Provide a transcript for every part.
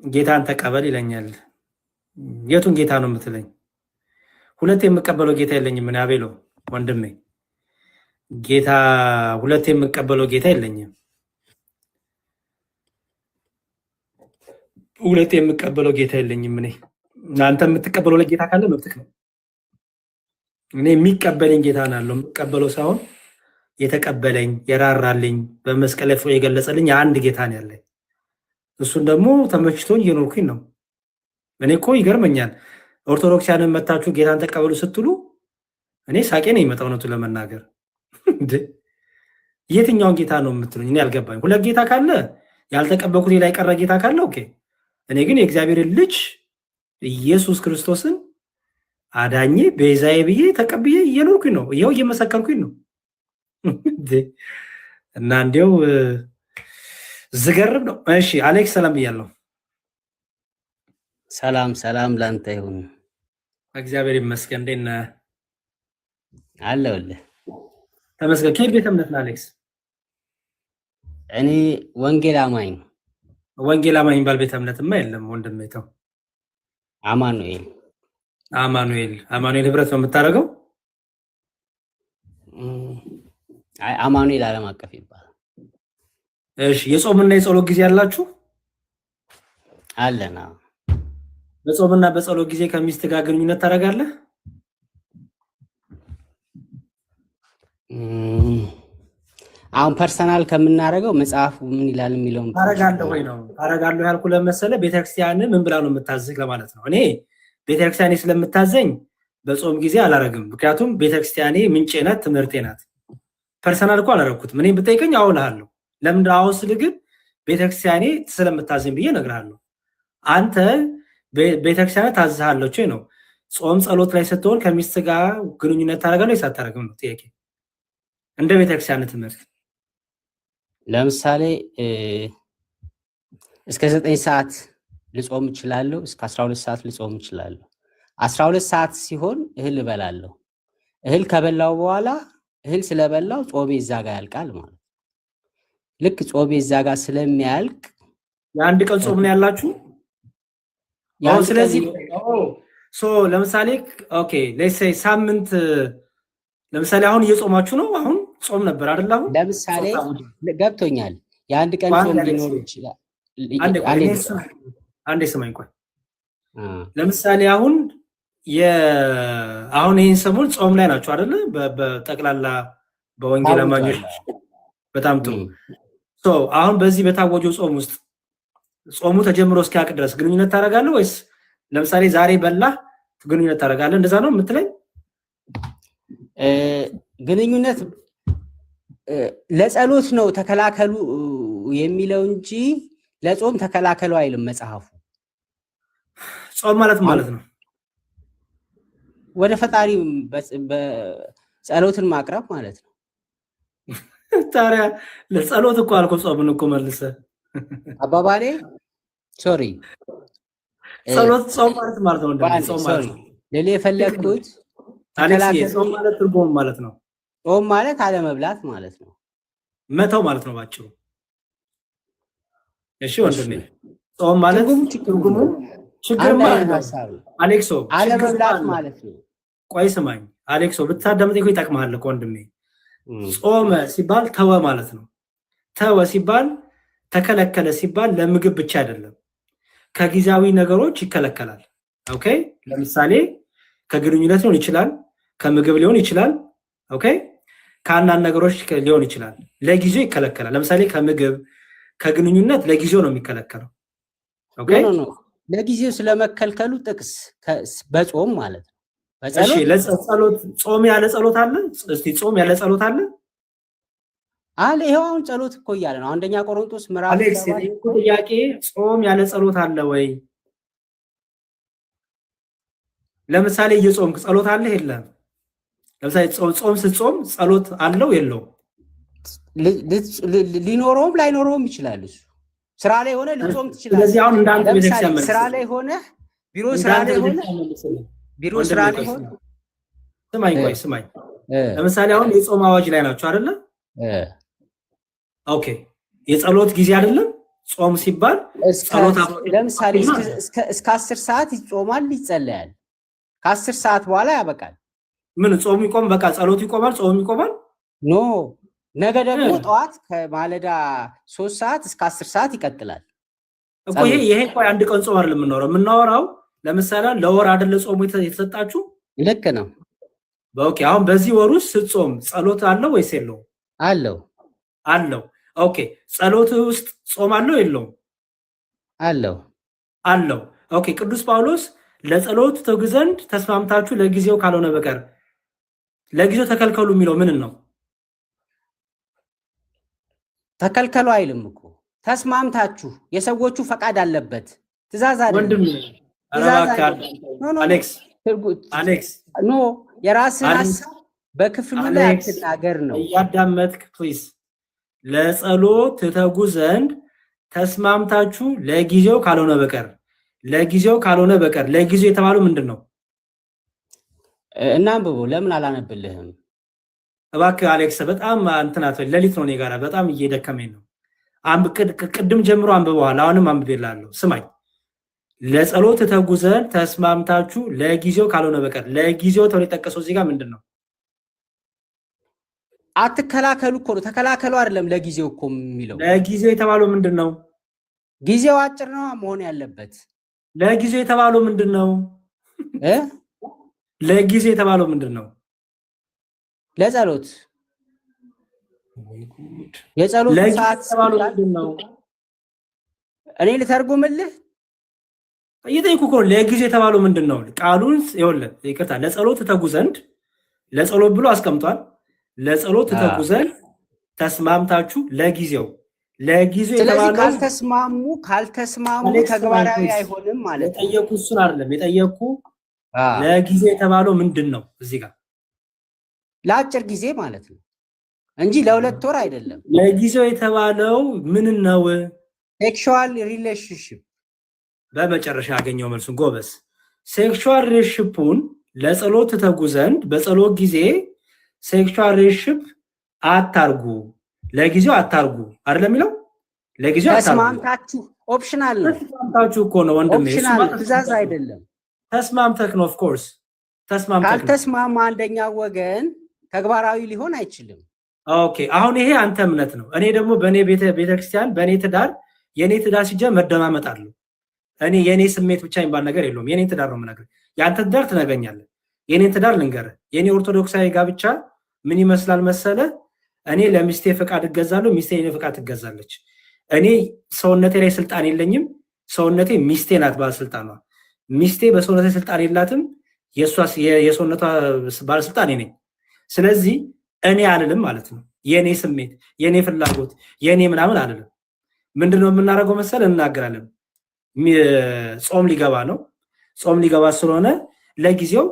ጌታን ተቀበል ይለኛል። የቱን ጌታ ነው የምትለኝ? ሁለት የምቀበለው ጌታ የለኝም። ምን አቤሎ ወንድሜ፣ ጌታ ሁለት የምቀበለው ጌታ የለኝም። ሁለት የምቀበለው ጌታ የለኝም። እኔ አንተ የምትቀበለው ለጌታ ካለ መብትህ ነው። እኔ የሚቀበለኝ ጌታ ናለው የምቀበለው ሳይሆን የተቀበለኝ የራራልኝ በመስቀል ላይ የገለጸልኝ አንድ ጌታ ነው ያለኝ። እሱን ደግሞ ተመችቶኝ እየኖርኩኝ ነው። እኔ እኮ ይገርመኛል ኦርቶዶክሲያንን መታችሁ ጌታን ተቀበሉ ስትሉ እኔ ሳቄ ነው የሚመጣው። እውነቱ ለመናገር የትኛውን ጌታ ነው የምትሉኝ? እኔ አልገባኝ። ሁለት ጌታ ካለ ያልተቀበልኩት ሌላ የቀረ ጌታ ካለ ኦኬ። እኔ ግን የእግዚአብሔርን ልጅ ኢየሱስ ክርስቶስን አዳኜ ቤዛዬ ብዬ ተቀብዬ እየኖርኩኝ ነው። ይኸው እየመሰከርኩኝ ነው። እና እንዲያው ዝገርም ነው። እሺ አሌክስ ሰላም ብያለሁ። ሰላም ሰላም ላንተ ይሁን። እግዚአብሔር ይመስገን። እንዴት ነህ? አለሁልህ። ተመስገን። ከየት ቤተ እምነት ነህ አሌክስ? እኔ ወንጌል አማኝ። ወንጌል አማኝ ባል ቤተ እምነትማ የለም ወንድሜ ተው። አማኑኤል አማኑኤል ህብረት ነው የምታደርገው? አማኑኤል ዓለም አቀፍ ይባላል። እሺ የጾምና የጸሎት ጊዜ አላችሁ? አለና በጾምና በጸሎት ጊዜ ከሚስት ጋር ግንኙነት ታደርጋለህ? አሁን ፐርሰናል ከምናደርገው መጽሐፉ ምን ይላል የሚለውን ታደርጋለህ ወይ ነው? ታደርጋለህ ያልኩ ለመሰለ ቤተክርስቲያን ምን ብላ ነው የምታዝህ ለማለት ነው። እኔ ቤተክርስቲያኔ ስለምታዘኝ በጾም ጊዜ አላረግም። ምክንያቱም ቤተክርስቲያኔ ምንጬ ናት፣ ትምህርቴ ናት። ፐርሰናል እኮ አላረግኩትም። እኔ ብጠይቀኝ አውልሃለሁ። ለምን አሁን ስል ግን ቤተክርስቲያኔ ስለምታዘኝ ብዬ እነግርሃለሁ። አንተ ቤተክርስቲያን ታዝሃለች ወይ ነው? ጾም ጸሎት ላይ ስትሆን ከሚስት ጋር ግንኙነት ታደርጋለህ ወይስ አታደርግም ነው ጥያቄ። እንደ ቤተክርስቲያን ትምህርት ለምሳሌ እስከ 9 ሰዓት ልጾም እችላለሁ፣ እስከ 12 ሰዓት ልጾም እችላለሁ። 12 ሰዓት ሲሆን እህል እበላለሁ። እህል ከበላው በኋላ እህል ስለበላው ጾሜ እዛ ጋር ያልቃል ማለት ነው። ልክ ጾሜ እዛ ጋር ስለሚያልቅ የአንድ ቀን ጾም ነው ያላችሁ? ስለዚህ ለምሳሌ ኦኬ ሌትስ ሴይ ሳምንት ለምሳሌ አሁን እየጾማችሁ ነው። አሁን ጾም ነበር አይደል? አሁን ለምሳሌ ገብቶኛል። የአንድ ቀን ጾም ሊኖር ይችላል። አንዴ ስማኝ ቆይ። ለምሳሌ አሁን ይህን ሰሞን ጾም ላይ ናቸው አይደለ? በጠቅላላ በወንጌል አማኞች በጣም ጥሩ። አሁን በዚህ በታወጀው ጾም ውስጥ ጾሙ ተጀምሮ እስኪያልቅ ድረስ ግንኙነት ታደርጋለህ ወይስ ለምሳሌ ዛሬ በላህ ግንኙነት ታደርጋለህ? እንደዛ ነው የምትለኝ? ግንኙነት ለጸሎት ነው ተከላከሉ የሚለው እንጂ ለጾም ተከላከሉ አይልም መጽሐፉ። ጾም ማለት ነው ወደ ፈጣሪ ጸሎትን ማቅረብ ማለት ነው። ታዲያ ለጸሎት እኮ አልኩ ጾምን እኮ መልሰህ አባባሌ ሶሪ ጸሎት ጾም ማለት ነው። ጾም ማለት ነው ለሌ የፈለግኩት አሌክስ ጾም ማለት ትርጉም ማለት ነው። ጾም ማለት አለመብላት ማለት ነው፣ መተው ማለት ነው ባጭሩ። እሺ ወንድሜ ጾም ማለት ችግር ማለት ነው አሌክሶ፣ አለመብላት ማለት ነው። ቆይ ስማኝ አሌክሶ፣ ብታዳምጠኝ እኮ ይጠቅምሃል እኮ ወንድሜ። ጾመ ሲባል ተወ ማለት ነው። ተወ ሲባል ተከለከለ ሲባል ለምግብ ብቻ አይደለም፣ ከጊዜያዊ ነገሮች ይከለከላል። ኦኬ ለምሳሌ ከግንኙነት ሊሆን ይችላል፣ ከምግብ ሊሆን ይችላል፣ ኦኬ ከአንዳንድ ነገሮች ሊሆን ይችላል። ለጊዜው ይከለከላል። ለምሳሌ ከምግብ ከግንኙነት ለጊዜው ነው የሚከለከለው። ኦኬ ለጊዜው ስለመከልከሉ ጥቅስ በጾም ማለት ነው። እሺ ለጸሎት ጾም ያለ ጸሎት አለ? እስቲ ጾም ያለ ጸሎት አለ? ይሄው አሁን ጸሎት እኮ እያለ ነው። አንደኛ ቆሮንቶስ ምዕራፍ አሌክስ ጥያቄ ጾም ያለ ጸሎት አለ ወይ? ለምሳሌ እየጾምክ ጸሎት አለ የለም? ለምሳሌ ጾም ስትጾም ጸሎት አለው የለውም? ሊኖረውም ላይኖረውም ይችላል። እሱ ስራ ላይ ሆነ ልጾም ትችላለህ። ስለዚህ አሁን እንዳንተ ቤተክርስቲያን ስራ ላይ ሆነ ቢሮ ስራ ላይ ሆነ ስማኝ ለምሳሌ አሁን የጾም አዋጅ ላይ ናቸው አይደለ? ኦኬ የጸሎት ጊዜ አይደለም ጾም ሲባል ለምሳሌ እስከ 10 ሰዓት ይጾማል ይጸለያል። ከ10 ሰዓት በኋላ ያበቃል። ምን ጾሙ ይቆም? በቃ ጸሎቱ ይቆማል፣ ጾሙ ይቆማል። ኖ ነገ ደግሞ ጠዋት ከማለዳ 3 ሰዓት እስከ 10 ሰዓት ይቀጥላል እኮ። ይሄ እኮ አንድ ቀን ጾም አይደለም የምናወራው። ለምሳሌ ለወር አይደለ ጾሙ የተሰጣችሁ? ልክ ነው። ኦኬ። አሁን በዚህ ወር ውስጥ ስትጾም ጸሎት አለው ወይስ የለውም? አለው። ኦኬ። ጸሎት ውስጥ ጾም አለው የለውም? አለው። ኦኬ። ቅዱስ ጳውሎስ ለጸሎት ትጉ ዘንድ ተስማምታችሁ ለጊዜው ካልሆነ በቀር ለጊዜው ተከልከሉ የሚለው ምን ነው? ተከልከሉ አይልም እኮ ተስማምታችሁ። የሰዎቹ ፈቃድ አለበት፣ ትእዛዝ አይደለም። አሌክስ ኖ የራስን ሐሳብ በክፍሉ ላይ አትናገር ነው። እያዳመጥክ ፕሊዝ። ለጸሎት ትተጉ ዘንድ ተስማምታችሁ ለጊዜው ካልሆነ በቀር ለጊዜው የተባለው ምንድን ነው? እናንብቦ ለምን አላነብልህም? እባክህ አሌክስ፣ በጣም እንትናት ሌሊት ነው እኔ ጋር በጣም እየደከመኝ ነው። ቅድም ጀምሮ አንብበዋል፣ አሁንም አንብቤልሃለሁ። ስማኝ። ለጸሎት ትተጉ ዘንድ ተስማምታችሁ ለጊዜው ካልሆነ በቀር ለጊዜው ተብሎ የጠቀሰው እዚህ ጋር ምንድን ነው? አትከላከሉ እኮ ነው። ተከላከሉ አይደለም ለጊዜው እኮ የሚለው። ለጊዜው የተባለው ምንድን ነው? ጊዜው አጭር ነው መሆን ያለበት። ለጊዜው የተባለው ምንድን ነው? ለጊዜው የተባለው ምንድን ነው? ለጸሎት የጸሎት ሰዓት የተባለው ምንድን ነው? እኔ ልተርጉምልህ እየጠየኩህ እኮ። ለጊዜው የተባለው ምንድን ነው? ቃሉን ይኸውልህ፣ ይቅርታ፣ ለጸሎት ትተጉ ዘንድ ለጸሎት ብሎ አስቀምጧል። ለጸሎት ትተጉ ዘንድ ተስማምታችሁ ለጊዜው የተባለው ካልተስማሙ ተግባራዊ አይሆንም ማለት ነው። የጠየኩህ እሱን አይደለም የጠየኩህ። ለጊዜው የተባለው ምንድን ነው? እዚህ ጋር ለአጭር ጊዜ ማለት ነው እንጂ ለ2 ወር አይደለም። ለጊዜው የተባለው ምን ነው? ሴክሹዋል ሪሌሽንሺፕ። በመጨረሻ ያገኘው መልሱን ጎበዝ። ሴክሹዋል ሪሌሽንሺፑን ለጸሎት ትተጉ ዘንድ በጸሎት ጊዜ ሴክሹዋል ሪሌሽንሺፕ አታርጉ፣ ለጊዜው አታርጉ አይደለም የሚለው። ለጊዜው አታርጉ። ተስማምታችሁ ኦፕሽናል ነው። ተስማምታችሁ እኮ ነው ወንድሜ፣ ኦፕሽናል ትእዛዝ አይደለም። ተስማምተክ ነው። ኦፍ ኮርስ ተስማምተክ። ካልተስማማ አንደኛው ወገን ተግባራዊ ሊሆን አይችልም። ኦኬ። አሁን ይሄ አንተ እምነት ነው። እኔ ደግሞ በእኔ ቤተክርስቲያን በእኔ ትዳር የእኔ ትዳር ሲጀምር መደማመጥ አለው። እኔ የእኔ ስሜት ብቻ የሚባል ነገር የለውም። የእኔ ትዳር ነው የምነግርህ። የአንተ ትዳር ትነግረኛለህ። የእኔን ትዳር ልንገርህ። የእኔ ኦርቶዶክሳዊ ጋብቻ ምን ይመስላል መሰለ? እኔ ለሚስቴ ፈቃድ እገዛለሁ፣ ሚስቴ የኔ ፈቃድ ትገዛለች። እኔ ሰውነቴ ላይ ስልጣን የለኝም። ሰውነቴ ሚስቴ ናት ባለስልጣኗ። ሚስቴ በሰውነቴ ስልጣን የላትም። የሰውነቷ ባለስልጣን እኔ ነኝ። ስለዚህ እኔ አልልም ማለት ነው። የኔ ስሜት፣ የኔ ፍላጎት፣ የኔ ምናምን አልልም። ምንድነው የምናደርገው መሰለ? እናገራለን። ጾም ሊገባ ነው። ጾም ሊገባ ስለሆነ ለጊዜው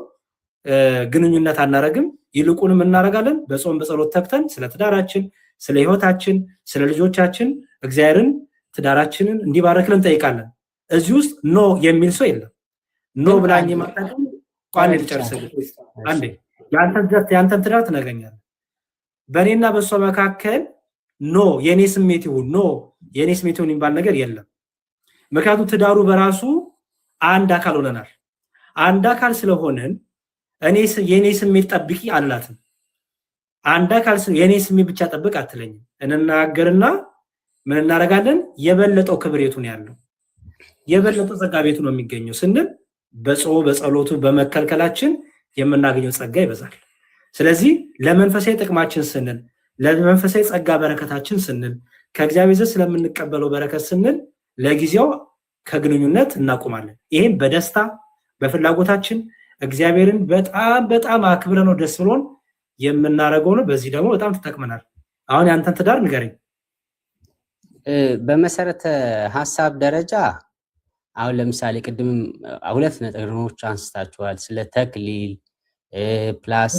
ግንኙነት አናረግም። ይልቁንም እናረጋለን በጾም በጸሎት ተክተን ስለ ትዳራችን፣ ስለ ህይወታችን፣ ስለ ልጆቻችን እግዚአብሔርን ትዳራችንን እንዲባረክልን እንጠይቃለን። እዚህ ውስጥ ኖ የሚል ሰው የለም። ኖ ብላኝ ማጣቀም ቋን ልጨርስልህ አንዴ። ያንተን ትዳር ትነግረኛለህ። በእኔና በእሷ መካከል ኖ የኔ ስሜት ይሁን ኖ የኔ ስሜት ይሁን የሚባል ነገር የለም። ምክንያቱም ትዳሩ በራሱ አንድ አካል ሆነናል። አንድ አካል ስለሆነን የኔ ስሜት ጠብቂ አላትም። አንድ አካል የኔ ስሜት ብቻ ጠብቅ አትለኝም። እንናገርና ምን እናደርጋለን? የበለጠው ክብር የቱ ነው ያለው? የበለጠው ጸጋ ቤቱ ነው የሚገኘው ስንል በጸሎቱ በመከልከላችን የምናገኘው ጸጋ ይበዛል። ስለዚህ ለመንፈሳዊ ጥቅማችን ስንል፣ ለመንፈሳዊ ጸጋ በረከታችን ስንል፣ ከእግዚአብሔር ዘንድ ስለምንቀበለው በረከት ስንል ለጊዜው ከግንኙነት እናቆማለን። ይህም በደስታ በፍላጎታችን እግዚአብሔርን በጣም በጣም አክብረ ነው ደስ ብሎን የምናደርገው ነው። በዚህ ደግሞ በጣም ተጠቅመናል። አሁን ያንተን ትዳር ንገረኝ። በመሰረተ ሀሳብ ደረጃ አሁን ለምሳሌ ቅድም 2 ነጥቦች አንስታችኋል። ስለ ተክሊል ፕላስ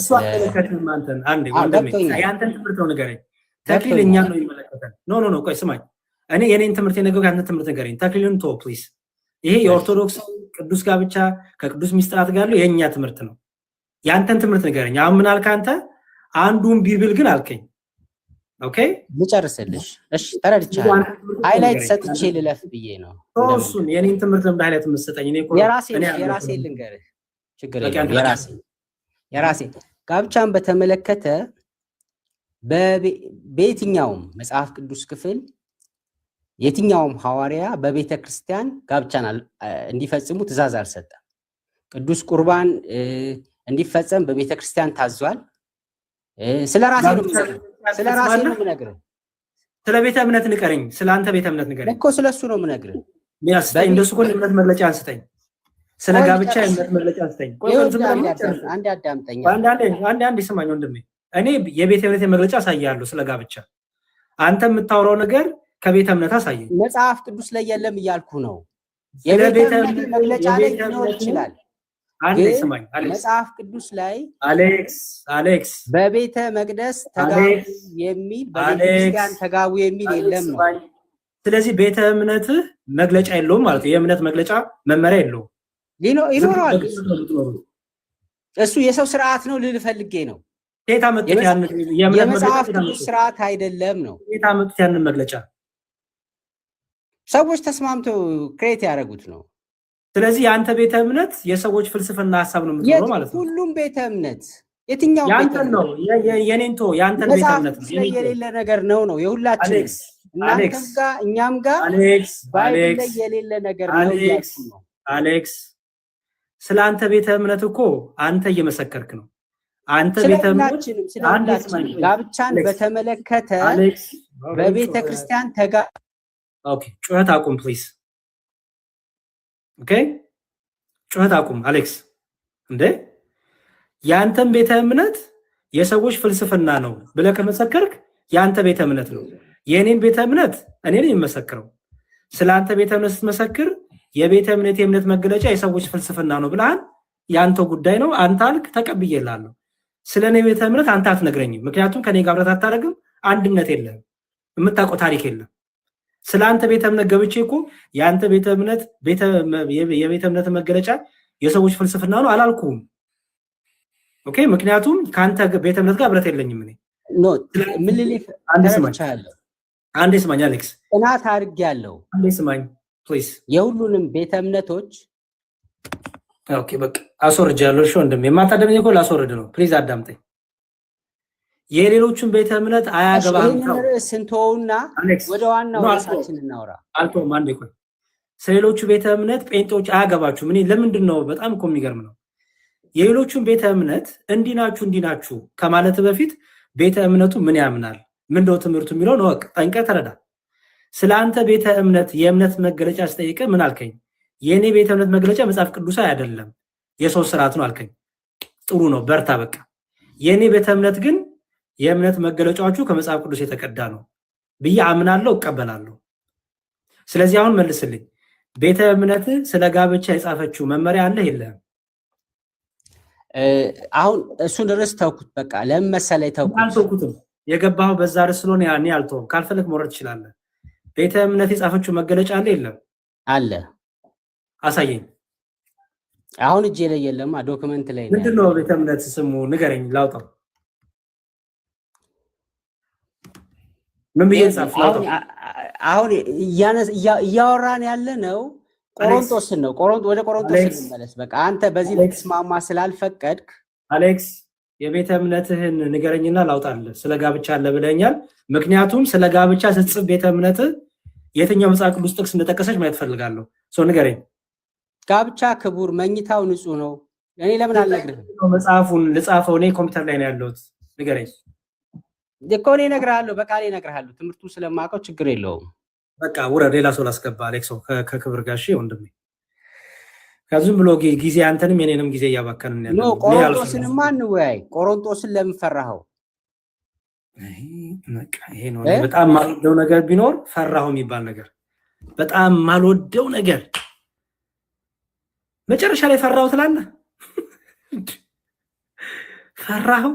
ያንተን ትምህርት ነው ንገረኝ። ተክሊል እኛ ነው ይመለከታል። ኖ ቆይ ስማኝ። እኔ የኔን ትምህርት የነገርኩህ ያንተን ትምህርት ንገረኝ። ተክሊልን ቶ ፕሊዝ። ይሄ የኦርቶዶክስ ቅዱስ ጋብቻ ከቅዱስ ሚስጥራት ጋር ያለው የኛ ትምህርት ነው። ያንተን ትምህርት ንገረኝ። አሁን ምን አልክ አንተ? አንዱን ቢብል ግን አልከኝ። ኦኬ ልጨርስልሽ። እሺ ተረድቻለሁ። ሃይላይት ሰጥቼ ልለፍ ብዬ ነው። እሱን የኔን ትምህርት ለምን ሃይላይት የምትሰጠኝ? የራሴ ልንገርህ፣ ችግር የለም። የራሴ ጋብቻን በተመለከተ በየትኛውም መጽሐፍ ቅዱስ ክፍል የትኛውም ሐዋርያ በቤተ ክርስቲያን ጋብቻን እንዲፈጽሙ ትእዛዝ አልሰጠም። ቅዱስ ቁርባን እንዲፈጸም በቤተ ክርስቲያን ታዟል። ስለ ራሴ ነው የምነግርህ። ስለ ቤተ እምነት ንገረኝ። ስለ አንተ ቤተ እምነት ንገረኝ እኮ ስለሱ ነው የምነግርህ። እንደሱ እኮ እምነት መግለጫ አንስተኝ። ስለ ጋብቻ እምነት መግለጫ አንስተኝ። አንዴ አዳምጠኝ። አንዴ ስማኝ ወንድሜ። እኔ የቤተ እምነት መግለጫ አሳያለሁ ስለ ጋብቻ። አንተ የምታወራው ነገር ከቤተ እምነት አሳየኝ። መጽሐፍ ቅዱስ ላይ የለም እያልኩ ነው። የቤተ እምነት መግለጫ ላይ ሊኖር ይችላል። አንዴ ስማኝ። መጽሐፍ ቅዱስ ላይ አሌክስ በቤተ መቅደስ ተጋቡ የሚል በቤተክርስቲያን ተጋቡ የሚል የለም ነው። ስለዚህ ቤተ እምነትህ መግለጫ የለውም ማለት ነው። የእምነት መግለጫ መመሪያ የለውም። ይኖረዋል። እሱ የሰው ስርዓት ነው ልል ፈልጌ ነው። የመጽሐፍ ቅዱስ ስርዓት አይደለም ነው። የታመጡት ያንን መግለጫ ሰዎች ተስማምተው ክሬት ያደረጉት ነው። ስለዚህ የአንተ ቤተ እምነት የሰዎች ፍልስፍና ሀሳብ ነው የምትኖረው ማለት ነው። ሁሉም ቤተ እምነት የትኛው ያንተ ነው? የኔንቶ ያንተን ቤተ እምነት ነው የሌለ ነገር ነው የሁላችን እናንተም ጋር እኛም ጋር ባይብል ላይ የሌለ ነገር ነው ያልኩ ነው። አሌክስ ስለ አንተ ቤተ እምነት እኮ አንተ እየመሰከርክ ነው። አንተ ቤተ እምነት ጋብቻን በተመለከተ በቤተ ክርስቲያን ኦኬ፣ ጩኸት አቁም ፕሊዝ። ኦኬ፣ ጩኸት አቁም አሌክስ። እንዴ ያንተን ቤተ እምነት የሰዎች ፍልስፍና ነው ብለህ ከመሰከርክ ያንተ ቤተ እምነት ነው። የኔን ቤተ እምነት እኔ ነኝ የምመሰክረው። ስለ አንተ ቤተ እምነት ስትመሰክር የቤተ እምነት የእምነት መገለጫ የሰዎች ፍልስፍና ነው ብለሃል። ያንተ ጉዳይ ነው። አንተ አልክ፣ ተቀብዬልሃለሁ። ስለ እኔ ቤተ እምነት አንተ አትነግረኝም፣ ምክንያቱም ከኔ ጋር አብረህ አታደርግም። አንድነት የለህም፣ የምታውቀው ታሪክ የለም። ስለ አንተ ቤተ እምነት ገብቼ እኮ የአንተ ቤተ እምነት የቤተ እምነት መገለጫ የሰዎች ፍልስፍና ነው አላልኩም። ኦኬ፣ ምክንያቱም ከአንተ ቤተ እምነት ጋር አብረት የለኝም። እኔ አንዴ ስማኝ አሌክስ፣ ጥናት አድርጌያለሁ። አንዴ ስማኝ ፕሊዝ። የሁሉንም ቤተ እምነቶች ኦኬ፣ በቃ አስወርጃለሁ። እሺ ወንድም፣ የማታደምኝ እኮ ላስወርድ ነው። ፕሊዝ አዳምጠኝ። የሌሎቹን ቤተ እምነት አያገባም። ስንተውና ወደ ዋናው ራሳችን እናውራ። አልቶም አንዴ ቆይ። ስለሌሎቹ ቤተ እምነት ጴንጤዎች አያገባችሁም። እኔ ለምንድን ነው በጣም እኮ የሚገርም ነው። የሌሎቹን ቤተ እምነት እንዲናችሁ ከማለት በፊት ቤተ እምነቱ ምን ያምናል፣ ምንድነው ትምህርቱ የሚለውን እወቅ፣ ጠንቀህ ተረዳ። ስለ አንተ ቤተ እምነት የእምነት መገለጫ ስጠይቅህ ምን አልከኝ? የእኔ ቤተ እምነት መገለጫ መጽሐፍ ቅዱሳዊ አይደለም የሰው ስርዓት ነው አልከኝ። ጥሩ ነው፣ በርታ በቃ። የእኔ ቤተ እምነት ግን የእምነት መገለጫዎቹ ከመጽሐፍ ቅዱስ የተቀዳ ነው ብዬ አምናለሁ፣ እቀበላለሁ። ስለዚህ አሁን መልስልኝ፣ ቤተ እምነት ስለ ጋብቻ የጻፈችው መመሪያ አለ የለህም? አሁን እሱን ርዕስ ተውኩት። በቃ ለምን መሰለኝ ተውኩት። አልተውኩትም፣ የገባኸው በዛ ርዕስ ስለሆነ ያኔ አልተውም። ካልፈለግ መውረድ ትችላለህ። ቤተ እምነት የጻፈችው መገለጫ አለ የለም? አለ። አሳየኝ። አሁን እጄ ላይ የለም፣ ዶክመንት ላይ ነው። ምንድን ነው ቤተ እምነት ስሙ? ንገረኝ፣ ላውጣው። ምን ብዬ ጻፍ? አሁን እያወራን ያለ ነው ቆሮንቶስን ነው። ወደ ቆሮንቶስ እንመለስ። በቃ አንተ በዚህ ልትስማማ ስላልፈቀድክ አሌክስ የቤተ እምነትህን ንገረኝና ላውጣልህ። ስለ ጋብቻ አለ ብለኛል። ምክንያቱም ስለ ጋብቻ ስትጽፍ ቤተ እምነትህ የትኛው መጽሐፍ ቅዱስ ጥቅስ እንደጠቀሰች ማየት ፈልጋለሁ። ሰው ንገረኝ። ጋብቻ ክቡር፣ መኝታው ንጹህ ነው። እኔ ለምን አልነግርህም? መጽሐፉን ልጻፈው፣ እኔ ኮምፒውተር ላይ ነው ያለሁት። ንገረኝ እኮ እኔ እነግርሃለሁ፣ በቃሌ እነግርሃለሁ። ትምህርቱ ስለማውቀው ችግር የለውም። በቃ ውረድ፣ ሌላ ሰው ላስገባ። አሌክሶ ከክብር ጋር እሺ ወንድሜ፣ ከዚህም ብሎ ጊዜ አንተንም የኔንም ጊዜ እያባከንን ያለ ነው። ቆሮንቶስንማ እንወያይ። ቆሮንቶስን ለምን ፈራኸው? ይሄ ነው በጣም ማልወደው ነገር ቢኖር ፈራኸው የሚባል ነገር፣ በጣም ማልወደው ነገር መጨረሻ ላይ ፈራኸው ትላለህ። ፈራኸው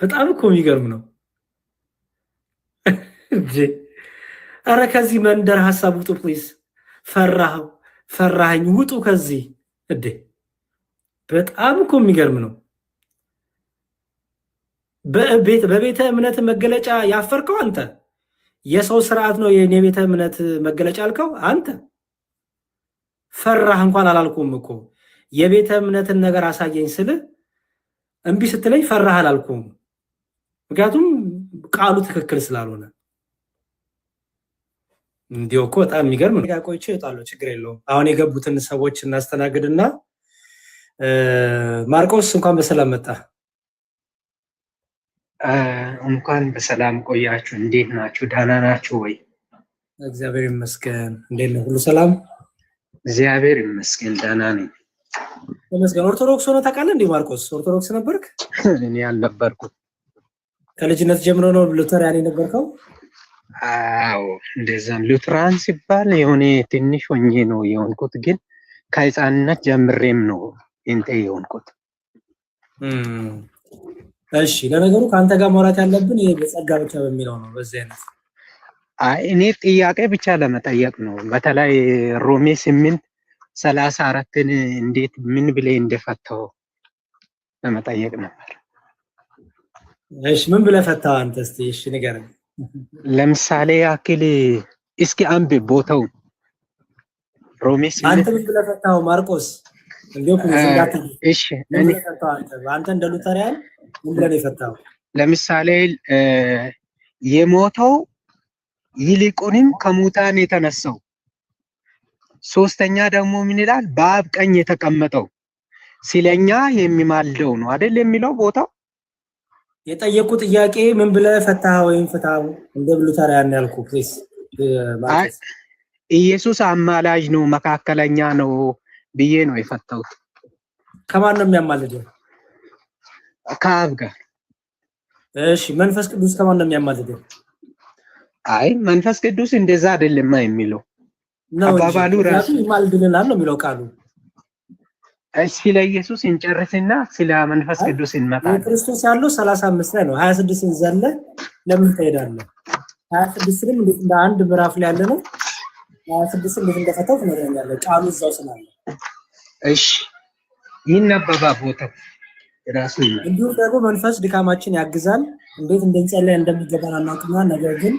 በጣም እኮ የሚገርም ነው። አረ ከዚህ መንደር ሀሳብ ውጡ ፕሊዝ። ፈራኸው፣ ፈራኸኝ፣ ውጡ ከዚህ እዴ። በጣም እኮ የሚገርም ነው። በቤተ እምነት መገለጫ ያፈርከው አንተ። የሰው ስርዓት ነው የኔ ቤተ እምነት መገለጫ አልከው አንተ። ፈራህ እንኳን አላልኩም እኮ የቤተ እምነትን ነገር አሳየኝ ስልህ እምቢ ስትለኝ ፈራህ አላልኩም። ምክንያቱም ቃሉ ትክክል ስላልሆነ። እንዲሁ እኮ በጣም የሚገርም ነው። ቆይቼ እወጣለሁ፣ ችግር የለውም። አሁን የገቡትን ሰዎች እናስተናግድና ማርቆስ እንኳን በሰላም መጣ። እንኳን በሰላም ቆያችሁ። እንዴት ናችሁ? ደህና ናችሁ ወይ? እግዚአብሔር ይመስገን። እንዴት ነው? ሁሉ ሰላም? እግዚአብሔር ይመስገን ደህና ነኝ። ይመስገን። ኦርቶዶክስ ሆነ ታውቃለህ እንዴ ማርቆስ? ኦርቶዶክስ ነበርክ? እኔ አልነበርኩም። ከልጅነት ጀምሮ ነው ሉተራን የነበርከው? አዎ እንደዛም። ሉተራን ሲባል የሆነ ትንሽ ሆኜ ነው የሆንኩት፣ ግን ከህፃንነት ጀምሬም ነው እንተ የሆንኩት። እሺ፣ ለነገሩ ከአንተ ጋር ማውራት ያለብን ይሄ በጸጋ ብቻ በሚለው ነው። በዚህ አይነት እኔ ጥያቄ ብቻ ለመጠየቅ ነው። በተለይ ሮሜ 8:34ን እንዴት ምን ብለህ እንደፈታው ለመጠየቅ ነበር። እሺ፣ ምን ብለህ ፈታው አንተ? እስቲ እሺ ንገረኝ። ለምሳሌ ያክል እስኪ አንብብ ቦታው ሮሜ 8። አንተ ምን ብለህ ፈታው ማርቆስ? እሺ አንተ እንደ ሉተራን ምን ብለህ ነው የፈታው? ለምሳሌ የሞተው ይልቁንም ከሙታን የተነሳው፣ ሶስተኛ ደግሞ ምን ይላል? በአብ ቀኝ የተቀመጠው ስለኛ የሚማልደው ነው አይደል የሚለው ቦታው። የጠየቁ ጥያቄ ምን ብለህ ፈታህ ወይም ፍታው? እንደ ሉተራን ያልኩ ፕሊስ። ኢየሱስ አማላጅ ነው መካከለኛ ነው ብዬ ነው የፈታሁት። ከማን ነው የሚያማልደው? ከአብ ጋር። እሺ፣ መንፈስ ቅዱስ ከማን ነው የሚያማልደው? አይ መንፈስ ቅዱስ እንደዛ አይደለም የሚለው አባባሉ ራሱ ይማልድልናል ነው የሚለው ቃሉ። እሺ ለኢየሱስ እንጨርስና ስለ መንፈስ ቅዱስ እንመጣለን። ክርስቶስ ያለው 35 ላይ ነው። 26ን ዘለ ለምን ትሄዳለህ? 26ንም እንዴት እንደ አንድ ምዕራፍ ላይ ያለ ነው። 26 እንዴት እንደፈታው ትነግረኛለህ። ቃሉ እዛው ስላለ። እሺ ይነበባ ቦታው ራሱ ይነበባ። እንዲሁ ደግሞ መንፈስ ድካማችን ያግዛል። እንዴት እንድንጸልይ እንደሚገባን አናውቅምና፣ ነገር ግን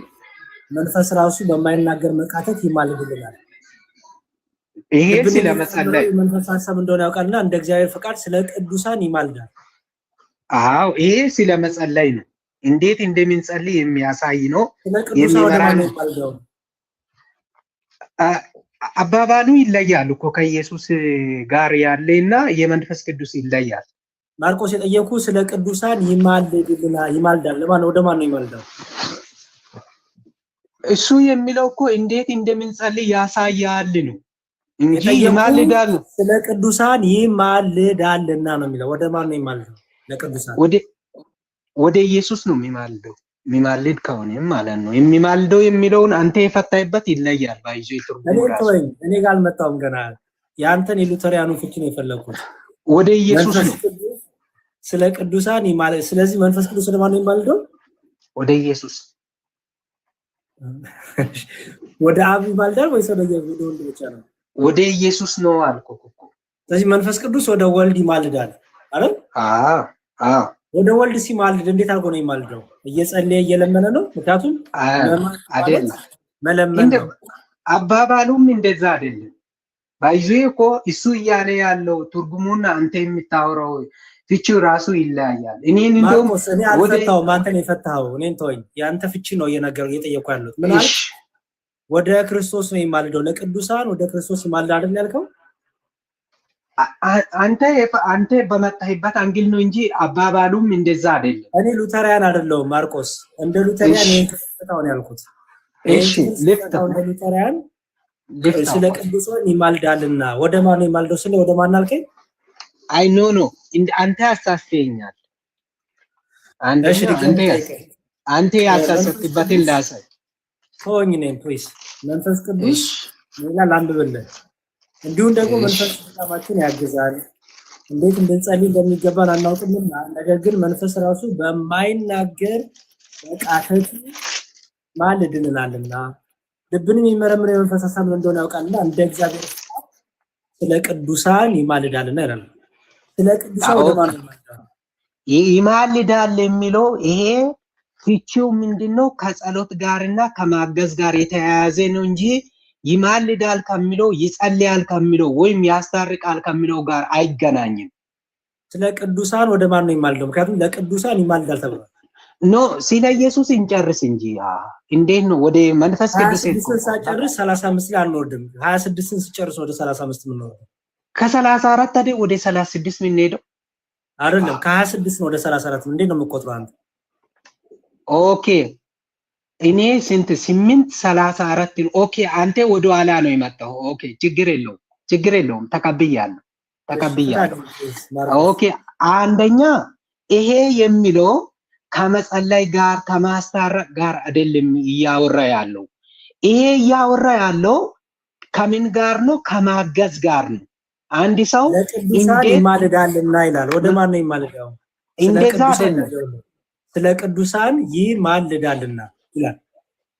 መንፈስ ራሱ በማይናገር መቃተት ይማልድልናል። ይሄ ስለመጸለይ መንፈስ ሐሳብ እንደሆነ ያውቃልና እንደ እግዚአብሔር ፈቃድ ስለ ቅዱሳን ይማልዳል። አዎ ይሄ ስለመጸለይ ነው። እንዴት እንደምንጸልይ የሚያሳይ ነው። ስለ ቅዱሳን ይማልዳል። አባባሉ ይለያል እኮ ከኢየሱስ ጋር ያለና የመንፈስ ቅዱስ ይለያል። ማርቆስ የጠየቁ ስለ ቅዱሳን ይማልዳል። ለማን ወደ ማን ነው ይማልዳል? እሱ የሚለው እኮ እንዴት እንደምንጸልይ ያሳያል ነው እንጂ ይማልዳል። ስለ ቅዱሳን ይማልዳልና ነው የሚለው። ወደ ማን ነው ይማልዳል? ለቅዱሳን ወደ ኢየሱስ ነው የሚማልደው። የሚማልድ ከሆነም ማለት ነው። የሚማልደው የሚለውን አንተ የፈታይበት ይለያል። ባይዞ እኔ ጋር አልመጣሁም ገና። ያንተን የሉተሪያኑ ፍቺ ነው የፈለኩት። ወደ ኢየሱስ ነው ስለ ቅዱሳን ይማልድ። ስለዚህ መንፈስ ቅዱስ ወደ ማን ነው ይማልደው? ወደ ኢየሱስ። ወደ አብ ይማልዳል ወይስ ወደ ወልድ ብቻ ነው? ወደ ኢየሱስ ነው አልኩህ እኮ። ስለዚህ መንፈስ ቅዱስ ወደ ወልድ ይማልዳል አይደል? አዎ። ወደ ወልድ ሲማልድ እንዴት አድርጎ ነው ይማልደው? እየጸለየ እየለመነ ነው? ምክንያቱም አይደለም መለመን ነው። አባባሉም እንደዛ አይደለም። ባይዞ እኮ እሱ እያለ ያለው ትርጉሙና አንተ የምታወራው ፍቺው ራሱ ይለያያል። እኔን እንደውም እኔ አልፈታሁም፣ አንተ ነው የፈታኸው። እኔን ተወኝ። ያንተ ፍቺ ነው እየጠየኩ ያለሁት። ምን አለ? ወደ ክርስቶስ ነው ይማልደው። ለቅዱሳን ወደ ክርስቶስ ይማልድ አይደል ያልከው? አንተ በመጣህበት አንግል ነው እንጂ አባባሉም እንደዛ አይደለም። እኔ ሉተሪያን አይደለሁም ማርቆስ። እንደ ሉተሪያን ይሄን ክፍተታው ነው ያልኩት። እሺ ለፍታው እንደ ሉተሪያን ስለ ቅዱሳን ይማልዳልና ወደ ማን ነው ይማልደው? ስለ ወደ ማን አልከኝ? አይ ኖ አንተ አሳስተኛል። አንተ ያሳስተበትን ላሳይ። ተወኝ ነኝ ፕሊዝ። መንፈስ ቅዱስ ይላል አንብብልህ። እንዲሁም ደግሞ መንፈስ ድካማችን ያግዛል። እንዴት እንድንጸልይ እንደሚገባን አናውቅምና፣ ነገር ግን መንፈስ ራሱ በማይናገር መቃተት ማልድልናልና ልብንም የሚመረምር የመንፈስ ሐሳብ እንደሆነ ያውቃልና እንደ እግዚአብሔር ስለ ቅዱሳን ይማልዳልና ይላል። ስለ ቅዱሳን ወደ ማን ይማልዳል? ይማልዳል የሚለው ይሄ ፍቺው ምንድነው? ከጸሎት ጋርና ከማገዝ ጋር የተያያዘ ነው እንጂ ይማልዳል ከሚለው ይጸልያል ከሚለው ወይም ያስታርቃል ከሚለው ጋር አይገናኝም። ስለ ቅዱሳን ወደ ማን ነው ይማልደው? ምክንያቱም ለቅዱሳን ይማልዳል ተብሏል። ኖ ስለ ኢየሱስ እንጨርስ እንጂ እንዴት ነው ወደ መንፈስ ቅዱስ ሳጨርስ 35 ላይ አንወርድም። 26ን ስጨርስ ወደ 35 የምንወርደው ከ34 አይደል ወደ 36 የምንሄደው አይደለም። ከ26 ነው ወደ 34 እንዴት ነው የምቆጥረው አንተ? ኦኬ እኔ ስንት 8 34 ኦኬ አንተ ወደ ኋላ ነው የመጣው። ኦኬ ችግር የለውም ተቀብያለሁ። ኦኬ አንደኛ ይሄ የሚለው ከመጸለይ ጋር ከማስታረቅ ጋር አይደለም እያወራ ያለው። ይሄ እያወራ ያለው ከምን ጋር ነው? ከማገዝ ጋር ነው። አንድ ሰው ለቅዱሳን ይማልዳልና ይላል። ወደ ማን ነው ይማልዳው? እንደዛ ስለ ቅዱሳን ይማልዳልና ይላል።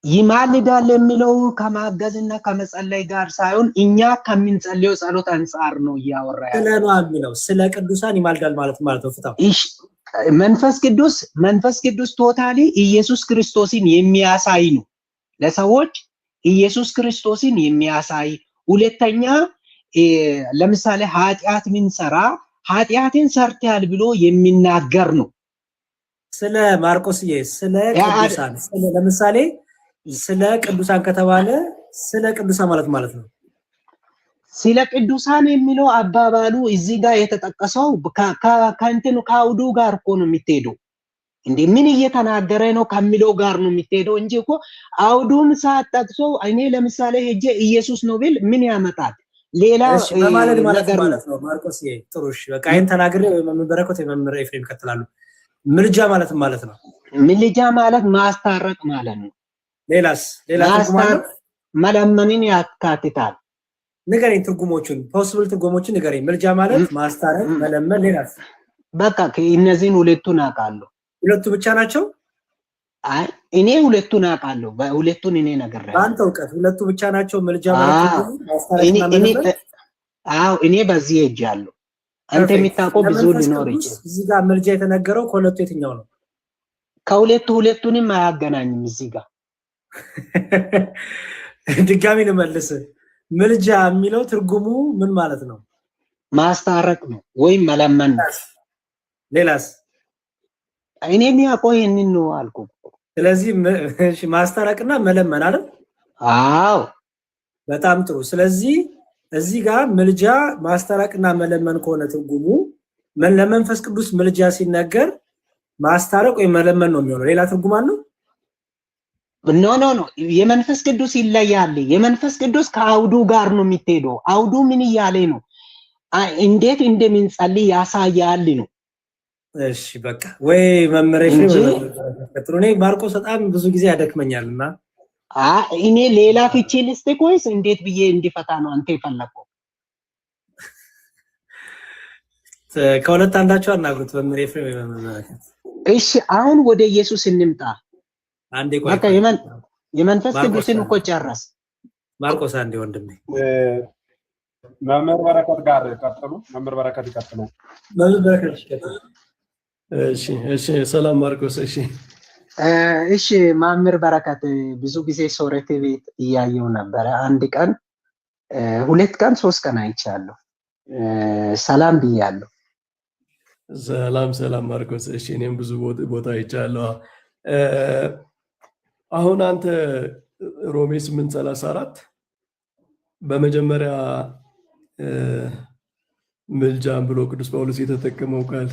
ይማልዳል የሚለው ከማገዝና ከመጸለይ ጋር ሳይሆን እኛ ከምንጸልየው ጸሎት አንጻር ነው እያወራ ያለው። ስለ ቅዱሳን ይማልዳል ማለት ነው ፍታው። መንፈስ ቅዱስ ቶታሊ ኢየሱስ ክርስቶስን የሚያሳይ ነው። ለሰዎች ኢየሱስ ክርስቶስን የሚያሳይ ሁለተኛ ለምሳሌ ኃጢአት ምንሰራ ኃጢአትን ሰርተሃል ብሎ የሚናገር ነው። ስለ ማርቆስዬ ስለ ቅዱሳን ለምሳሌ ስለ ቅዱሳን ከተባለ ስለ ቅዱሳን ማለት ነው። ስለ ቅዱሳን የሚለው አባባሉ እዚህ ጋር የተጠቀሰው ከእንትኑ ከአውዱ ጋር እኮ ነው የሚሄደው። እንዴ ምን እየተናገረ ነው ከሚለው ጋር ነው የሚሄደው እንጂ እኮ አውዱን ሳጠቅሶ እኔ ለምሳሌ ሄጄ ኢየሱስ ነው ብል ምን ያመጣል? ሌላ በማለት ነው። ማርቆስ ጥሩሽ በቃ ይሄን ተናግሬ በረከት የመምረ ኤፍሬም ይከተላሉ። ምልጃ ማለት ነው። ምልጃ ማለት ማስታረቅ ማለት ነው። ሌላ መለመንን ያካትታል። ንገረኝ ትርጉሞቹን፣ ፖሲብል ትርጉሞቹን ንገረኝ። ምልጃ ማለት ማስታረቅ፣ መለመን፣ ሌላስ? በቃ እነዚህን ሁለቱን አውቃለሁ። ሁለቱ ብቻ ናቸው? አይ እኔ ሁለቱን አውቃለሁ። በሁለቱን እኔ ነገርኩ። በአንተ እውቀት ሁለቱ ብቻ ናቸው? ምልጃ ማለት ማስታረቅና መለመን? አዎ እኔ በዚህ ሄጃለሁ። አንተ የሚታውቀው ብዙ ሊኖር ይችላል። እዚህ ጋር ምልጃ የተነገረው ከሁለቱ የትኛው ነው? ሁለቱንም አያገናኝም እዚህ ጋር። ድጋሚ ልመልስ። ምልጃ የሚለው ትርጉሙ ምን ማለት ነው? ማስታረቅ ነው ወይም መለመን ነው። ሌላስ? እኔ የሚያውቀው ይሄንን ነው አልኩ። ስለዚህ ማስታረቅና መለመን አይደል? አዎ በጣም ጥሩ። ስለዚህ እዚህ ጋር ምልጃ ማስታረቅና መለመን ከሆነ ትርጉሙ ለመንፈስ ቅዱስ ምልጃ ሲነገር ማስታረቅ ወይ መለመን ነው የሚሆነው። ሌላ ትርጉም አለው? ኖ የመንፈስ ቅዱስ ይለያል። የመንፈስ ቅዱስ ከአውዱ ጋር ነው የሚሄደው። አውዱ ምን እያለ ነው? እንዴት እንደምንጸልይ ያሳያል ነው። እሺ በቃ ወይ መመረሽ ነው። እኔ ማርቆስ በጣም ብዙ ጊዜ ያደክመኛልና እኔ ሌላ ፍቺ ልስጥህ ወይስ እንዴት ብዬ እንዲፈታ ነው አንተ የፈለከው? ከሁለት አንዳቸው አናግሩት። መመረሽ ነው። እሺ አሁን ወደ ኢየሱስ እንምጣ። አንዴ ቆይ በቃ የመንፈስ ቅዱስን እኮ ጨረስ። ማርቆስ አንዴ ወንድሜ መምህር በረከት ጋር ቀጥሉ። መምህር በረከት ይቀጥሉ። መምህር በረከት ይቀጥሉ። እሺ ሰላም ማርቆስ። እሺ መምህር በረከት ብዙ ጊዜ ሶሬት ቤት እያየው ነበረ። አንድ ቀን 2 ቀን 3 ቀን አይቻለሁ። ሰላም ብያለሁ። ሰላም ማርቆስ። እሺ እኔም ብዙ ቦታ አይቻለሁ። አሁን አንተ ሮሜ 8:34 በመጀመሪያ ምልጃን ብሎ ቅዱስ ጳውሎስ የተጠቀመው ቃል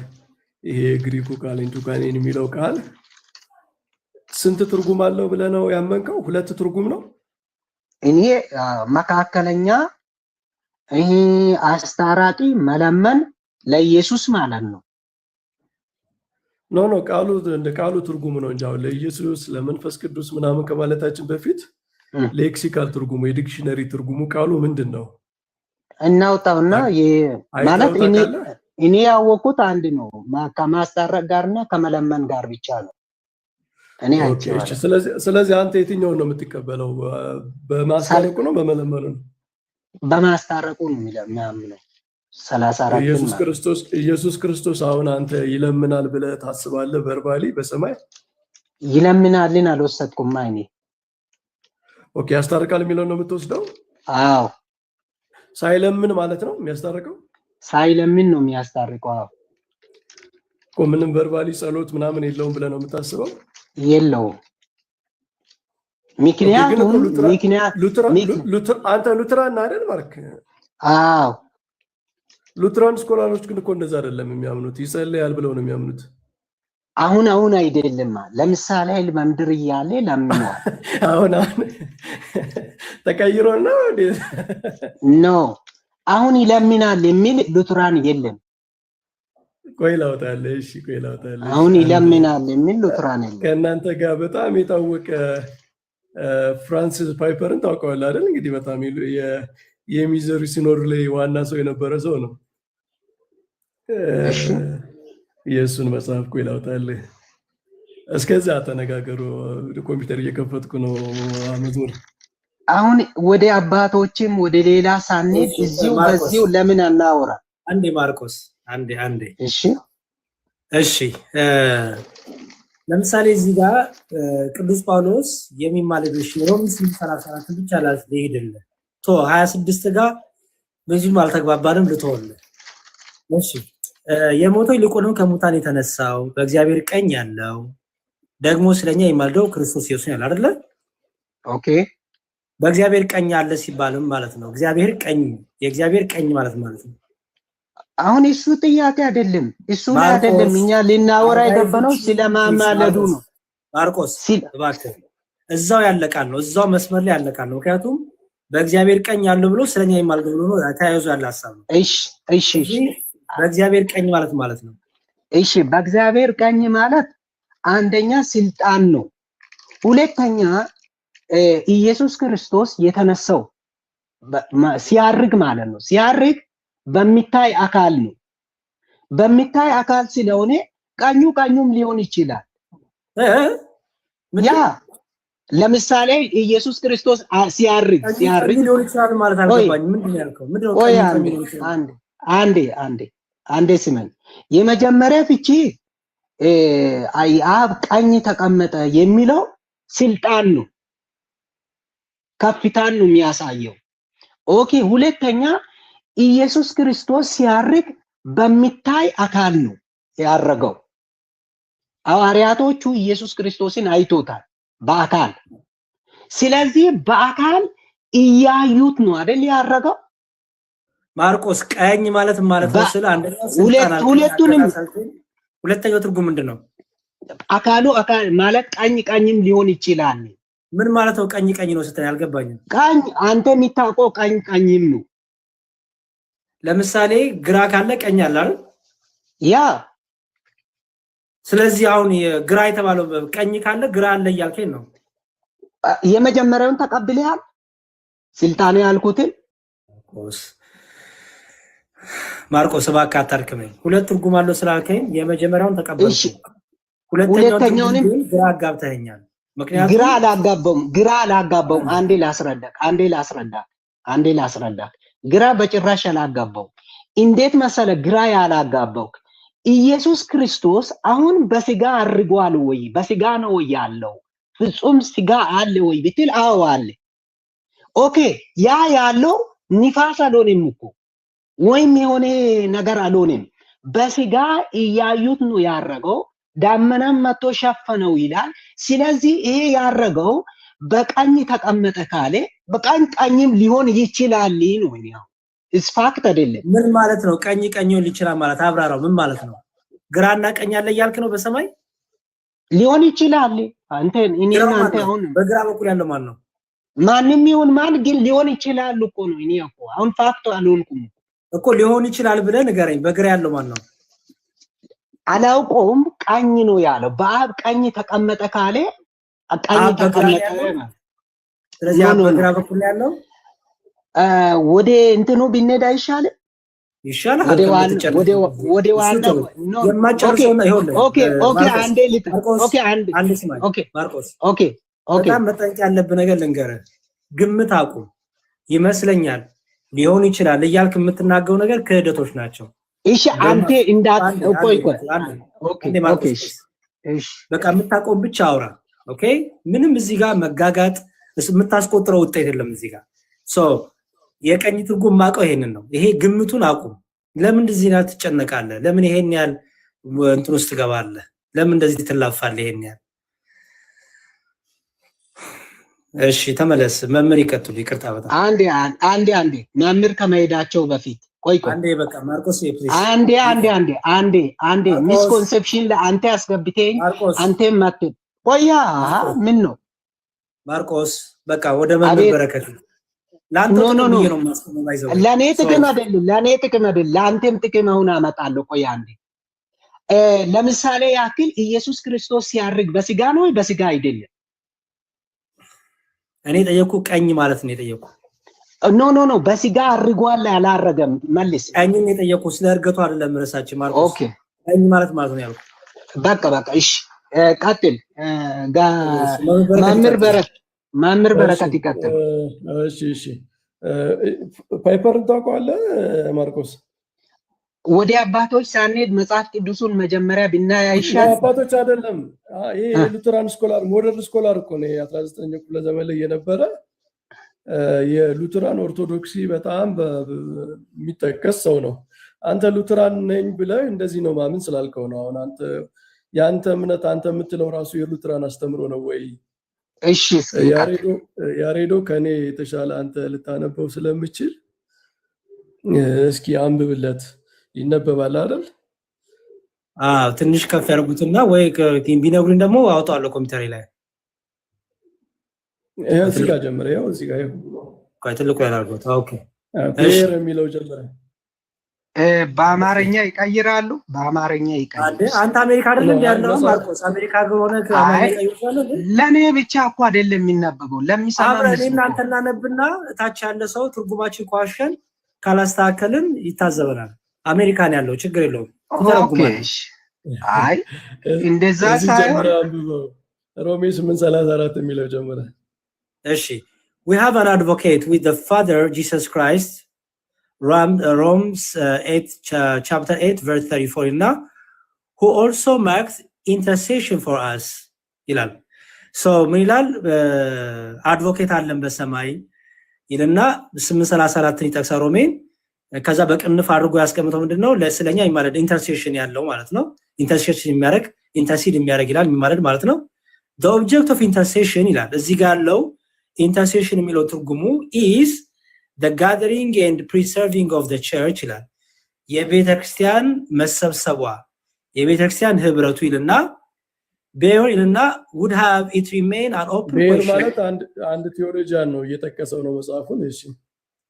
ይሄ ግሪኩ ቃል ኢንቱካኔን የሚለው ቃል ስንት ትርጉም አለው ብለህ ነው ያመንከው? 2 ትርጉም ነው። እኔ መካከለኛ ይሄ አስታራቂ መለመን ለኢየሱስ ማለት ነው። ኖ ቃሉ እንደ ቃሉ ትርጉም ነው እንጂ አሁን ለኢየሱስ ለመንፈስ ቅዱስ ምናምን ከማለታችን በፊት ሌክሲካል ትርጉሙ የዲክሽነሪ ትርጉሙ ቃሉ ምንድን ነው እናውጣውና ማለት እኔ ያወቁት አንድ ነው። ከማስታረቅ ጋርና ከመለመን ጋር ብቻ ነው እኔ አይቼ። ስለዚህ አንተ የትኛውን ነው የምትቀበለው? በማስታረቁ ነው በመለመኑ ነው? በማስታረቁ ነው የሚያምነው። 34 ኢየሱስ ክርስቶስ አሁን አንተ ይለምናል ብለህ ታስባለህ? ቨርባሊ በሰማይ ይለምናልን አልወሰድኩም እኔ። ኦኬ ያስታርቃል የሚለው ነው የምትወስደው? አዎ ሳይለምን ማለት ነው የሚያስታርቀው? ሳይለምን ነው የሚያስታርቀው። አዎ እኮ ምንም ቨርባሊ ጸሎት ምናምን የለውም ብለህ ነው የምታስበው? የለውም። ምክንያቱም አንተ ሉትራን አይደል ማርክ? አዎ ሉትራን ስኮላሮች ግን እኮ እንደዛ አይደለም የሚያምኑት፣ ይጸልያል ብለው ነው የሚያምኑት። አሁን አይደለም። ለምሳሌ በምድር እያለ ለምኗል። አሁን ተቀይሮ ነው ኖ አሁን ይለምናል የሚል ሉትራን የለም። ቆይ ላውጣልህ። እሺ ቆይ ላውጣልህ። አሁን ይለምናል የሚል ሉትራን የለም። ከእናንተ ጋር በጣም የታወቀ ፍራንሲስ ፓይፐርን ታውቀዋለህ አይደል? እንግዲህ በጣም የሚዘሪ ሲኖር ላይ ዋና ሰው የነበረ ሰው ነው። የእሱን መጽሐፍ ቆይ ላውጣልህ። እስከዛ ተነጋገሩ። ኮምፒውተር እየከፈትኩ ነው። መዝሙር አሁን ወደ አባቶችም ወደ ሌላ ሳንሄድ በዚሁ ለምን አናወራ? አንዴ ማርቆስ አንዴ እሺ ለምሳሌ እዚህ ጋር ቅዱስ ጳውሎስ የሚማልድሽ ሮም 8:34 ብቻ ላይሄድልህ 26 ጋር ብዙም አልተግባባንም ልተወልህ። እሺ የሞተው ይልቁንም ከሙታን የተነሳው በእግዚአብሔር ቀኝ ያለው ደግሞ ስለኛ የሚማልደው ክርስቶስ ኢየሱስ ነው አይደለ? ኦኬ በእግዚአብሔር ቀኝ ያለ ሲባልም ማለት ነው የእግዚአብሔር ቀኝ ማለት ነው። አሁን እሱ ጥያቄ አይደለም፣ እሱ አይደለም። እኛ ልናወራ የገባነው ስለማማለዱ ነው። ማርቆስ እባክህ እዛው ያለቃል ነው፣ እዛው መስመር ላይ ያለቃል ነው። ምክንያቱም በእግዚአብሔር ቀኝ ያለው ብሎ ስለኛ ይማልደው ብሎ ነው ተያይዞ ያለ ሐሳብ ነው። እሺ በእግዚአብሔር ቀኝ ማለት ነው። እሺ በእግዚአብሔር ቀኝ ማለት አንደኛ ስልጣን ነው። ሁለተኛ ኢየሱስ ክርስቶስ የተነሳው ሲያርግ ማለት ነው። ሲያርግ በሚታይ አካል ነው። በሚታይ አካል ስለሆነ ቀኙም ሊሆን ይችላል። ያ ለምሳሌ ኢየሱስ ክርስቶስ ሲያርግ ሊሆን ይችላል ማለት አልገባኝም። ምንድነው ያልከው? አንዴ ስመን የመጀመሪያ ፍቺ አብ ቀኝ ተቀመጠ የሚለው ስልጣን ነው፣ ከፍታን ነው የሚያሳየው። ኦኬ ሁለተኛ ኢየሱስ ክርስቶስ ሲያርግ በሚታይ አካል ነው ያረገው። ሐዋርያቶቹ ኢየሱስ ክርስቶስን አይቶታል በአካል። ስለዚህ በአካል እያዩት ነው አይደል ያረገው። ማርቆስ ቀኝ ማለት ነው ስለ አንደኛው ሁለተኛው ትርጉም ምንድነው? አካል ማለት ቀኝም ሊሆን ይችላል። ምን ማለት ነው? ቀኝ ነው ስትል አልገባኝም። ቀኝ አንተ የሚታውቀው ቀኝም ነው። ለምሳሌ ግራ ካለ ቀኝ አለ አይደል? ያ ስለዚህ አሁን ግራ የተባለው ቀኝ ካለ ግራ አለ እያልከኝ ነው። የመጀመሪያውን ተቀብለሃል? ስልጣኔ ያልኩትን ማርቆስ እባክህ አታርክመኝ። ሁለት ትርጉም አለው ስላልከኝ የመጀመሪያውን ተቀበልኩ። ሁለተኛውንም ግራ አጋብተኸኛል። ምክንያቱም ግራ አላጋባውም። አንዴ ላስረዳ። ግራ በጭራሽ አላጋባው። እንዴት መሰለ ግራ ያላጋባው? ኢየሱስ ክርስቶስ አሁን በስጋ አርጓል ወይ? በስጋ ነው ወይ ያለው? ፍጹም ስጋ አለ ወይ ብትል አዎ አለ። ኦኬ ያ ያለው ንፋስ አልሆነም እኮ ወይም የሆነ ነገር አልሆነም። በስጋ እያዩት ነው ያረገው። ዳመናም መጥቶ ሸፈነው ይላል። ስለዚህ ይሄ ያረገው በቀኝ ተቀመጠ ካለ ቀኝም ሊሆን ይችላል ነው ያው እስፋክት አይደለም። ምን ማለት ነው? ቀኝውን ይችላል ማለት አብራራው። ምን ማለት ነው? ግራና ቀኝ አለ እያልክ ነው? በሰማይ ሊሆን ይችላል። አንተ አሁን በግራ በኩል ያለው ማን ነው? ማንም ይሁን ማን ግን ሊሆን ይችላል እኮ ነው። እኔ እኮ አሁን ፋክት አልሆንኩም እኮ ሊሆን ይችላል ብለህ ንገረኝ። በግራ ያለው ማን ነው? አላውቀውም። ቀኝ ነው ያለው። በአብ ቀኝ ተቀመጠ ካለ ቀኝ ተቀመጠ ነው። ስለዚህ በግራ በኩል ያለው ወደ እንትኑ ቢነዳ ይሻላል። ወደ ዋናው በጣም መጠንቀቅ ያለብህ ነገር ልንገርህ። ግምት አቁም። ይመስለኛል ሊሆን ይችላል እያልክ የምትናገረው ነገር ክህደቶች ናቸው። እሺ አንተ እንዳት ቆይ ኦኬ እሺ በቃ የምታቆም ብቻ አውራ። ኦኬ ምንም እዚህ ጋር መጋጋጥ የምታስቆጥረው ውጤት የለም እዚህ ጋር። ሶ የቀኝ ትርጉም ማቀው ይሄንን ነው። ይሄ ግምቱን አቁም። ለምን እንደዚህ ያህል ትጨነቃለህ? ለምን ይሄን ያህል እንትን ውስጥ ትገባለህ? ለምን እንደዚህ ትላፋለህ? ይሄን ያህል እሺ ተመለስ። መምህር ይቀጥሉ። ይቅርታ በጣም አንዴ መምህር ከመሄዳቸው በፊት ቆይ አንዴ በቃ ማርቆስ አንዴ ሚስኮንሰፕሽን ለአንተ ያስገብተኝ አንተ ማት ቆያ ምን ነው ማርቆስ በቃ ወደ መምህር በረከት ላንተ ነው ማስቆማይዘው ለኔ ጥቅም አይደለም ለአንተም ጥቅም አሁን አመጣለሁ። ቆይ አንዴ ለምሳሌ ያክል ኢየሱስ ክርስቶስ ሲያርግ በስጋ ነው ወይ በስጋ አይደለም? እኔ ጠየቁ ቀኝ ማለት ነው የጠየቁ ኖ በስጋ አርጓል ያላረገም መልስ። ቀኝን የጠየቁ ስለ እርገቱ አይደለም ርዕሳችን ማርቆስ። ኦኬ ቀኝ ማለት ነው ያልኩ። በቃ እሺ ቀጥል። መምህር በረከት ይቀጥል። እሺ ፓይፐርን ታውቀዋለህ ማርቆስ? ወደ አባቶች ሳንሄድ መጽሐፍ ቅዱሱን መጀመሪያ ብናይ አይሻል? አባቶች አይደለም ይሄ ሉተራን ስኮላር ሞደርን ስኮላር እኮ ነው። 19ኛው ክፍለ ዘመን ላይ የነበረ የሉተራን ኦርቶዶክሲ በጣም የሚጠቀስ ሰው ነው። አንተ ሉተራን ነኝ ብለህ እንደዚህ ነው ማምን ስላልከው ነው። አሁን አንተ ያንተ እምነት አንተ የምትለው ራሱ የሉተራን አስተምሮ ነው ወይ? እሺ ያሬዶ ከኔ የተሻለ አንተ ልታነበው ስለምችል እስኪ አንብብለት። ይነበባል አይደል? ትንሽ ከፍ ያርጉትና ወይ ቢነግሩኝ ደግሞ አውጣለሁ ኮምፒውተር ላይ። ይሄው እዚህ ጋር ጀምረ። ይሄው እዚህ ጋር ቆይ ትልቁ ያላርጉት። ኦኬ ፕሌየር የሚለው ጀምረ። በአማርኛ ይቀይራሉ። አንተ አሜሪካ አይደለም ያለው ማርቆስ? አሜሪካ ሆነ ከአማርኛ ይቀይራሉ። ለኔ ብቻ እኮ አይደለም የሚነበበው ለሚሰማ አብረን እናንተ እናነብና እታች ያለ ሰው ትርጉማችን ኳሽን ካላስተካከልን ይታዘበናል። አሜሪካን ያለው ችግር የለውም ተረጉማል። አይ እንደዛ ሳይሆን ሮሜ 8:34 የሚለው ጀምረ። እሺ we have an advocate with the Father Jesus Christ, Romans 8 chapter 8 verse 34 እና who also makes intercession for us ይላል። ምን ይላል? አድቮኬት አለን በሰማይ ይልና 8:34 ይጠቅሳል ሮሜን። ከዛ በቅንፍ አድርጎ ያስቀምጠው ምንድነው? ለስለኛ ይማለድ ኢንተርሴሽን ያለው ማለት ነው። ኢንተርሴሽን የሚያደርግ ኢንተርሲድ የሚያደርግ ይላል የሚማለድ ማለት ነው። the object of intercession ይላል እዚህ ጋር ያለው ኢንተርሴሽን የሚለው ትርጉሙ is the gathering and preserving of the church ይላል። የቤተክርስቲያን መሰብሰቧ የቤተክርስቲያን ህብረቱ ይልና ቤር ይልና would have it remain an open question ማለት አንድ ቴዎሎጂያን ነው እየጠቀሰው ነው መጽሐፉን። እሺ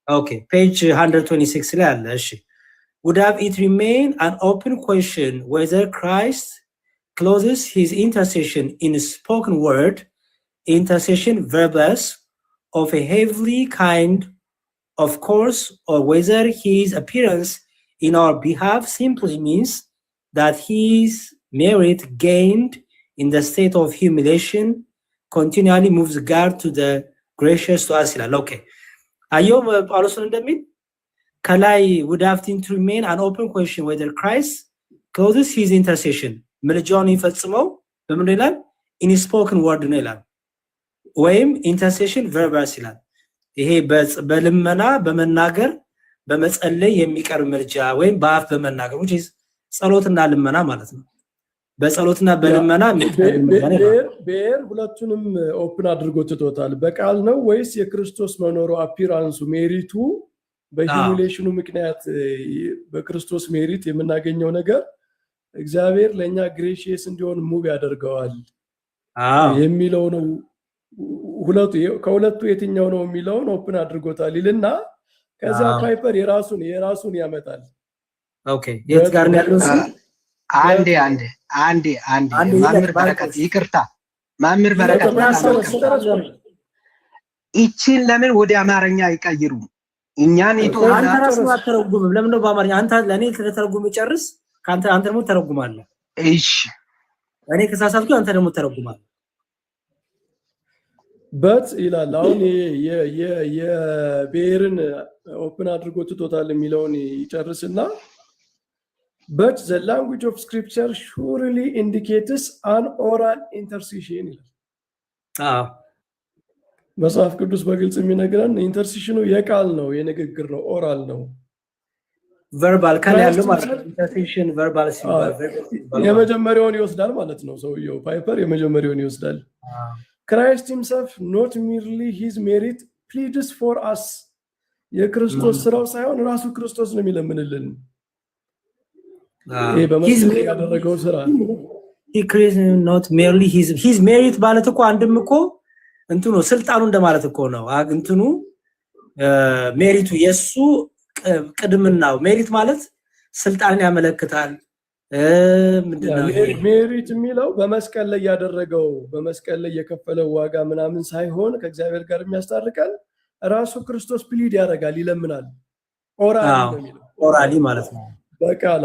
ኦኬ ፔጅ 126 ላይ አለ። እሺ would have it remain an open question whether Christ closes his intercession in a spoken word, intercession verbose of a heavenly kind, of course, or whether his appearance in our behalf simply means that his merit gained in the state of humiliation continually moves God to the gracious to us. Okay. አየው ጳውሎስን እንደሚል ከላይ would have to remain an open question whether Christ closes his intercession ምልጃውን ይፈጽመው በምን ይላል? in spoken word ነው ይላል፣ ወይም intercession verbose ይላል። ይሄ በልመና በመናገር በመጸለይ የሚቀርብ ምልጃ ወይም በአፍ በመናገር which is ጸሎትና ልመና ማለት ነው። በጸሎትና በልመና ቤር ሁለቱንም ኦፕን አድርጎ ትቶታል። በቃል ነው ወይስ የክርስቶስ መኖሩ አፒራንሱ ሜሪቱ በሂሙሌሽኑ ምክንያት በክርስቶስ ሜሪት የምናገኘው ነገር እግዚአብሔር ለኛ ግሬሺየስ እንዲሆን ሙቭ ያደርገዋል የሚለው ነው። ከሁለቱ የትኛው ነው የሚለውን ኦፕን አድርጎታል ይልና ከዛ ፓይፐር የራሱን ያመጣል። ኦኬ የት ጋር ነው ያለው? አንዴ ማምር በረከት ይቅርታ፣ ማምር በረከት ይቺን ለምን ወደ አማርኛ አይቀይሩ? እኛን ይቶና አንተ ራስህ አትተረጉምም። ለምን ነው በአማርኛ? አንተ ለኔ ተተረጉም ጨርስ፣ አንተ ደግሞ ተረጉማለህ። እሺ እኔ ከሳሳብኩ አንተ ደግሞ ተረጉማለህ። በት ይላል። አሁን የብሔርን ኦፕን አድርጎ ትቶታል የሚለውን ይጨርስና but the language of scripture surely indicates an oral intercession ይላል። መጽሐፍ ቅዱስ በግልጽ የሚነግረን ኢንተርሲሽኑ የቃል ነው፣ የንግግር ነው፣ ኦራል ነው። ቨርባል ካለ ያለው ማለት ኢንተርሲሽን ቨርባል ሲባል የመጀመሪያውን ይወስዳል ማለት ነው። ሰውየው ፓይፐር የመጀመሪያውን ይወስዳል። Christ himself not merely his merit pleads for us የክርስቶስ ስራው ሳይሆን ራሱ ክርስቶስ ነው የሚለምንልን። ይሄ በመስቀል ያደረገው ስራ he creates not merely his merit ማለት እኮ አንድም እኮ እንትኑ ስልጣኑ እንደማለት እኮ ነው። እንትኑ ሜሪቱ የሱ ቅድምናው ሜሪት ማለት ስልጣንን ያመለክታል። ምንድነው ሜሪት የሚለው በመስቀል ላይ ያደረገው በመስቀል ላይ የከፈለው ዋጋ ምናምን ሳይሆን ከእግዚአብሔር ጋር የሚያስታርቀን ራሱ ክርስቶስ ፕሊድ ያደርጋል፣ ይለምናል። ኦራሊ ነው የሚለው። ኦራሊ ማለት ነው። በቃሉ